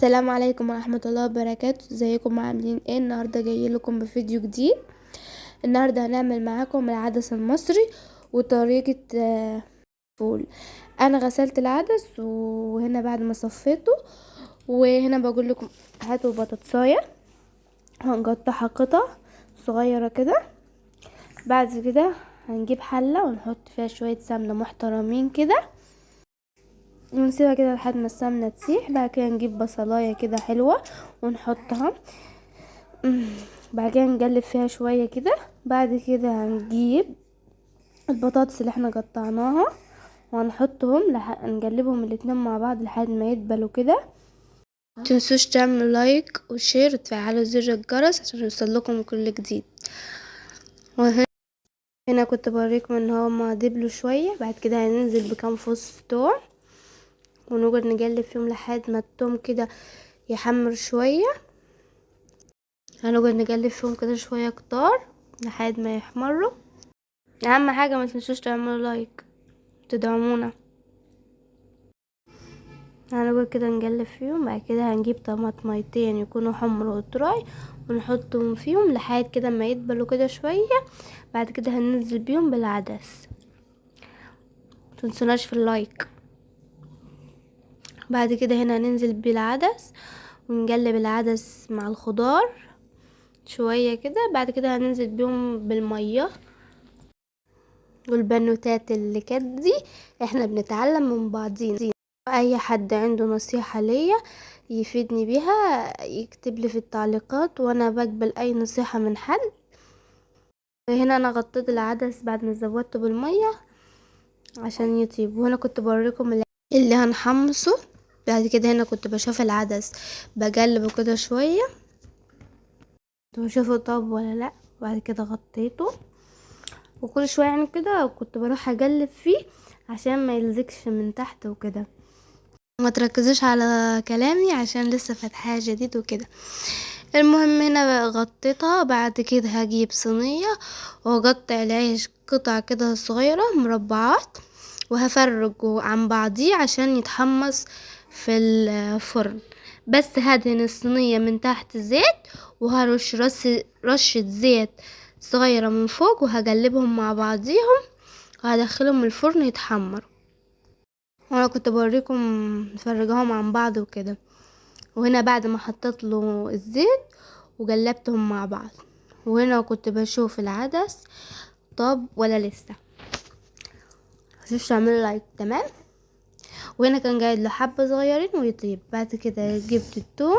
السلام عليكم ورحمة الله وبركاته. ازيكم عاملين ايه؟ النهاردة جاي لكم بفيديو جديد. النهاردة هنعمل معاكم العدس المصري وطريقة فول. انا غسلت العدس وهنا بعد ما صفيته، وهنا بقول لكم هاتوا بطاطساية هنقطعها قطع صغيرة كده. بعد كده هنجيب حلة ونحط فيها شوية سمنة محترمين كده ونسيبها كده لحد ما السمنة تسيح. بعد كده نجيب بصلاية كده حلوة ونحطها. بعد كده نقلب فيها شوية كده. بعد كده هنجيب البطاطس اللي احنا قطعناها وهنحطهم نقلبهم الاتنين مع بعض لحد ما يدبلوا كده. متنسوش تعملوا لايك وشير وتفعلوا زر الجرس عشان يوصلكم كل جديد. وهنا كنت بوريكم ان هما دبلوا شوية. بعد كده هننزل بكام فص توم ونقعد نقلب فيهم لحد ما التوم كده يحمر شوية. هنقعد نقلب فيهم كده شوية كتار لحد ما يحمروا. اهم حاجة ما تنسوش تعملوا لايك تدعمونا. هنقعد كده نقلب فيهم. بعد كده هنجيب طماطميتين يكونوا حمر وطراي ونحطهم فيهم لحد كده ما يدبلوا كده شوية. بعد كده هننزل بيهم بالعدس. متنسوناش في اللايك. بعد كده هنا هننزل بالعدس ونقلب العدس مع الخضار شوية كده. بعد كده هننزل بيهم بالمية والبنوتات اللي كانت دي احنا بنتعلم من بعضين. اي حد عنده نصيحة ليا يفيدني بيها يكتب لي في التعليقات وانا بقبل اي نصيحة من حد. هنا انا غطيت العدس بعد ما زودته بالمية عشان يطيب. وهنا كنت بوريكم اللي هنحمصه. بعد كده هنا كنت بشوف العدس بقلبه كده شوية بشوفه طاب ولا لا. بعد كده غطيته وكل شوية يعني كده كنت بروح اقلب فيه عشان ما يلزقش من تحت وكده. ما تركزوش على كلامي عشان لسه فاتحاها جديد وكده. المهم هنا غطيتها. بعد كده هجيب صينية واقطع العيش قطع كده صغيرة مربعات وهفرجه عن بعضيه عشان يتحمص في الفرن. بس هدهن الصينية من تحت زيت وهرش رشة زيت صغيرة من فوق وهقلبهم مع بعضيهم وهدخلهم الفرن يتحمر. وانا كنت بوريكم نفرجهم عن بعض وكده. وهنا بعد ما حطيت له الزيت وقلبتهم مع بعض. وهنا كنت بشوف العدس طب ولا لسه. متنسوش تعملوا لايك. تمام. وهنا كان قاعد له حبة صغيرين ويطيب. بعد كده جبت التوم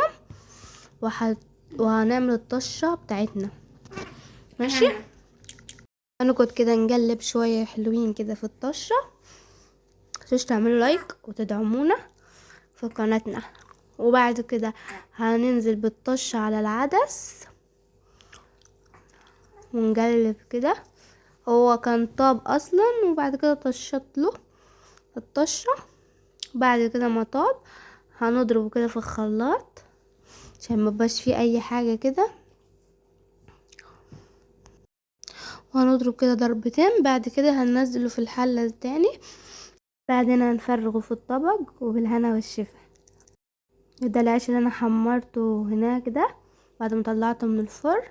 وهنعمل الطشة بتاعتنا. ماشي. انا كنت كده نقلب شوية حلوين كده في الطشة. متنسوش تعملوا لايك وتدعمونا في قناتنا. وبعد كده هننزل بالطشة على العدس ونقلب كده. هو كان طاب اصلا وبعد كده طشت له الطشة. بعد كده ما طاب هنضربه كده في الخلاط عشان مبقاش فيه اي حاجة كده. وهنضرب كده ضربتين. بعد كده هننزله في الحلة التاني. بعدين هنفرغه في الطبق وبالهنا والشفا. ده العيش اللي انا حمرته هناك ده بعد ما طلعته من الفرن.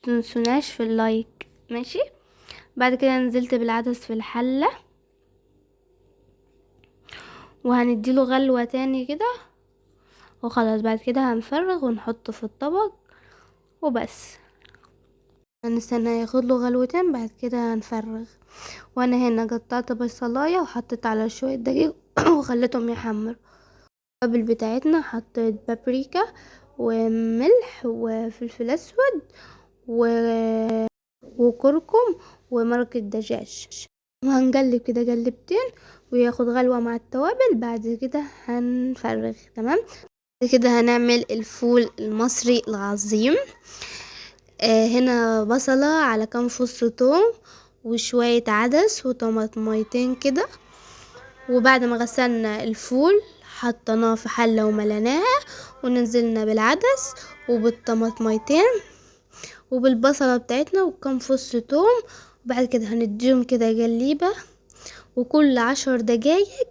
متنسوناش في اللايك. ماشي. بعد كده نزلت بالعدس في الحلة وهنديله غلوة تاني كده وخلاص. بعد كده هنفرغ ونحطه في الطبق وبس. هنستنى ياخد له غلوتين. بعد كده هنفرغ. وانا هنا قطعت بصلايه وحطيت على شويه دقيق وخليتهم يحمر. التوابل بتاعتنا حطيت بابريكا وملح وفلفل اسود وكركم ومرقة دجاج. وهنقلب كده قلبتين وياخد غلوة مع التوابل. بعد كده هنفرغ. تمام. بعد كده هنعمل الفول المصري العظيم. هنا بصلة على كام فص ثوم وشوية عدس وطماطميتين كده. وبعد ما غسلنا الفول حطيناه في حلة ومليناها ونزلنا بالعدس وبالطماطميتين وبالبصلة بتاعتنا وكام فص ثوم. وبعد كده هنديهم كده قليبة وكل 10 دقايق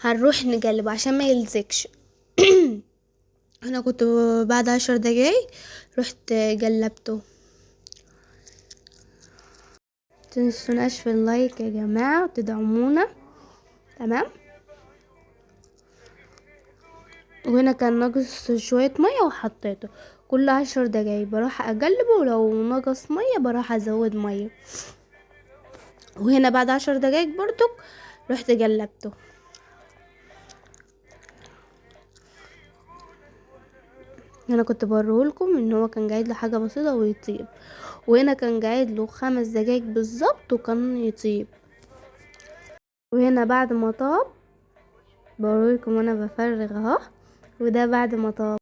هنروح نقلبه عشان ما يلزقش. انا كنت بعد 10 دقايق رحت قلبته. متنسوناش في اللايك يا جماعة وتدعمونا. تمام. وهنا كان ناقص شوية مية وحطيته. كل 10 دقايق بروح اقلبه، ولو نقص مية بروح ازود مية. وهنا بعد 10 دقايق برضو رحت قلبته. هنا كنت بوريهولكم ان هو كان قاعد له حاجة بسيطة ويطيب، وهنا كان قاعد له 5 دقايق بالظبط وكان يطيب. وهنا بعد ما طاب بوريكم وانا بفرغ اهو، وده بعد ما طاب.